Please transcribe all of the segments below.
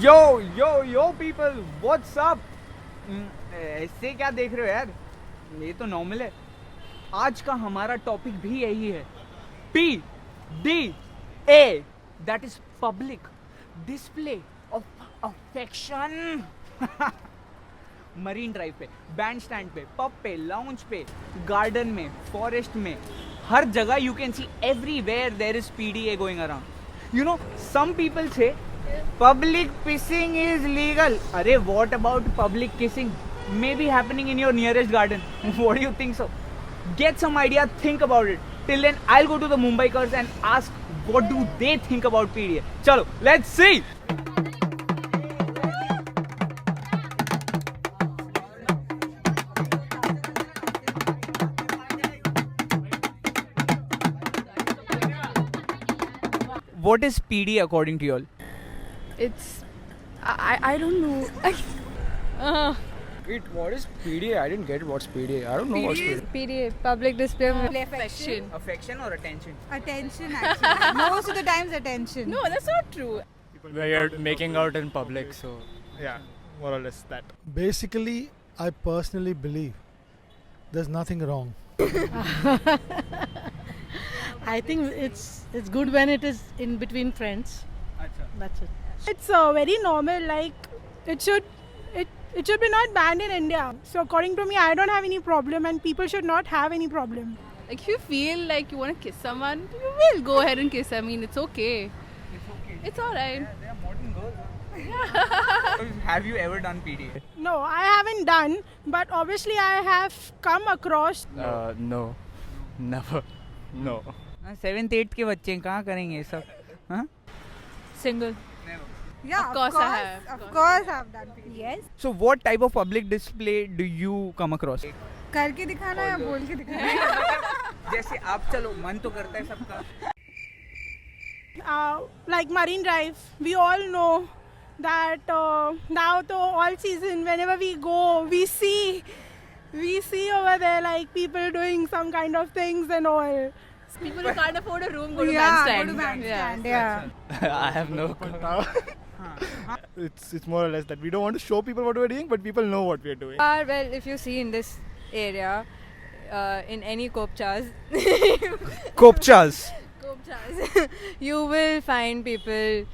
यो यो यो people what's up. ऐसे क्या देख रहे हो यार, ये तो नॉर्मल है। आज का हमारा टॉपिक भी यही है, PDA, that is public display of affection. Marine Drive पे, बैंड स्टैंड पे, पब पे, लाउंज पे, गार्डन में, फॉरेस्ट में, हर जगह you can see everywhere there is PDA going around. You know some people say public pissing is legal. Arey, what about public kissing? Maybe happening in your nearest garden. What do you think so? Get some idea, think about it. Till then, I'll go to the Mumbaikars and ask what do they think about PDA. Chalo, let's see. What is PDA according to you all? It's I don't know. Wait, what is PDA? I didn't get what's PDA. I don't know what's PDA. PDA, public display of Affection. Affection or attention? Attention, actually. Most of the times, attention. No, that's not true. Where you're making out in public, so yeah, more or less that. Basically, I personally believe there's nothing wrong. I think it's good when it is in between friends. Acha. That's it. It's very normal. Like it should be not banned in India. So according to me, I don't have any problem, and people should not have any problem. Like if you feel like you want to kiss someone, you will go ahead and kiss. I mean, it's okay. It's okay. It's alright. Yeah, they are modern girls. Huh? Have you ever done PDA? No, I haven't done, but obviously I have come across. No, never, no. 7th 8th के बच्चे कहाँ करेंगे ये सब? हाँ? Single. Yeah, Of course I have. Of course, I've done PDA. Yes. So what type of public display do you come across? करके दिखाना या बोल के दिखाना? जैसे आप चलो, मन तो करता है सबका। Like Marine Drive, we all know that now to all season, whenever we go, we see over there like people doing some kind of things and all. People who can't afford a room go to Yeah, bandstand. go to bandstand. Yeah. I have no clue. It's more or less that we don't want to show people what we're doing, but people know what we're doing. Well, if you see in this area, in any kopchas, Kopchas. you will find people,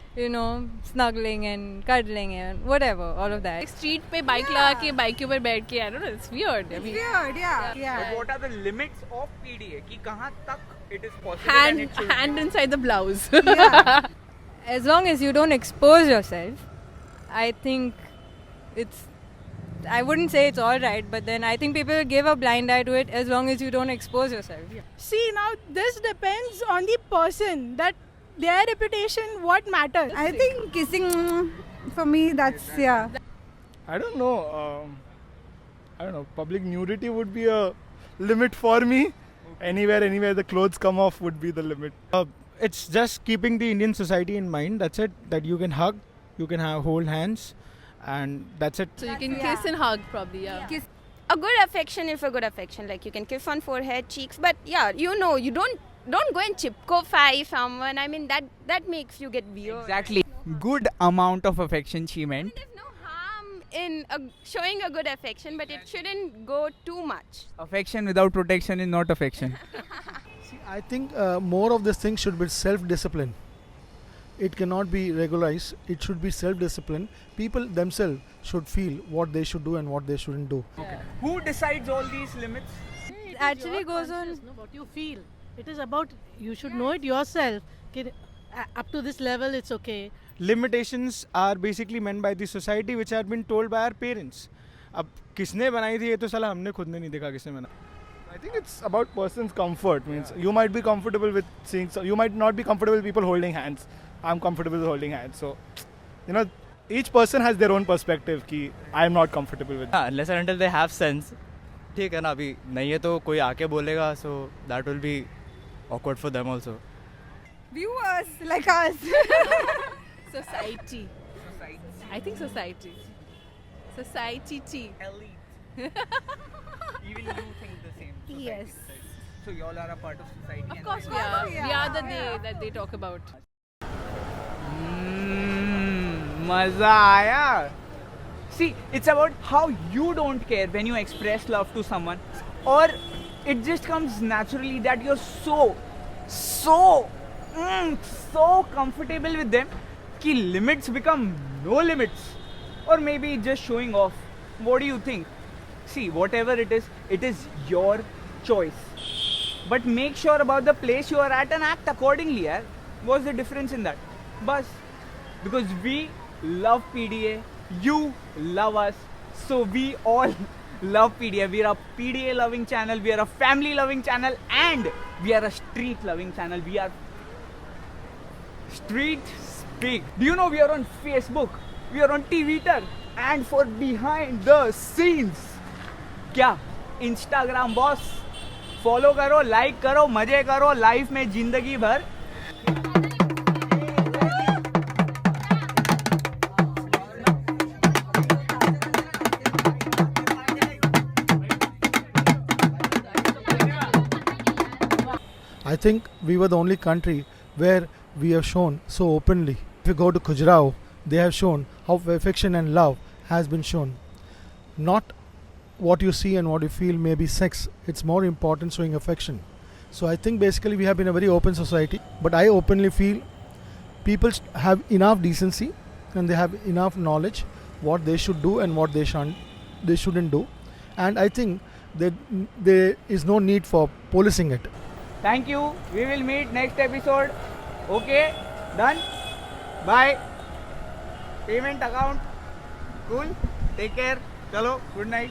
snuggling and cuddling and whatever, all of that. Like street पे bike लगा के bike के ऊपर बैठ के, I don't know, it's weird. I mean, Weird, yeah. But what are the limits of PDA? कि कहाँ तक it is possible and it should hand inside the blouse. Yeah. As long as you don't expose yourself, I think I wouldn't say it's all right, but then I think people give a blind eye to it as long as you don't expose yourself. See, now this depends on the person, that their reputation, what matters. I think kissing, for me, that's, yeah. I don't know. Public nudity would be a limit for me. Anywhere the clothes come off would be the limit. It's just keeping the Indian society in mind. That's it. That you can hug, you can hold hands, and that's it. So you can kiss and hug probably, yeah. Kiss. A good affection is a good affection. Like you can kiss on forehead, cheeks, but yeah, you don't go and chipko-fy someone. I mean that makes you get weird. Exactly. Good amount of affection she meant. There's no harm in showing a good affection, but it shouldn't go too much. Affection without protection is not affection. See, I think more of this thing should be self-discipline. It cannot be regularized. It should be self-discipline. People themselves should feel what they should do and what they shouldn't do. Okay. Who decides all these limits? It actually goes on. What you feel. It is about, you should know it yourself. Up to this level, it's okay. Limitations are basically meant by the society, which have been told by our parents. अब किसने बनाई थी ये तो साला हमने खुद ने नहीं देखा किसने बना. I think it's about person's comfort. Means you might be comfortable with seeing, you might not be comfortable with people holding hands. I'm comfortable with holding hands. So, each person has their own perspective. Ki I am not comfortable with. Unless and until they have sense. ठीक है ना, अभी नहीं है तो कोई आके बोलेगा, so that will be awkward for them also. Viewers like us. Society. I think society. Society. Elite. Even you think the same. Society. Yes. So you all are a part of society. Of and course we are. We are the they that they talk about. मजा आया. See, it's about how you don't care when you express love to someone, or it just comes naturally that you're so comfortable with them कि limits become no limits, or maybe just showing off. What do you think? See, whatever it is your choice. But make sure about the place you are at and act accordingly. यार. What's the difference in that? Bas. Because we love PDA, you love us, so we all love PDA. We are a PDA loving channel, we are a family loving channel, and we are a street loving channel. We are Street Speak. Do you know we are on Facebook, we are on Twitter, and for behind the scenes, क्या Instagram boss. Follow करो, like करो, मजे करो life में जिंदगी भर. I think we were the only country where we have shown so openly. If you go to Khajuraho, they have shown how affection and love has been shown. Not what you see and what you feel may be sex. It's more important showing affection. So I think basically we have been a very open society. But I openly feel people have enough decency and they have enough knowledge what they should do and what they shouldn't do. And I think that there is no need for policing it. Thank you. We will meet next episode. Okay, done. Bye. Payment account. Cool. Take care. Chalo. Good night.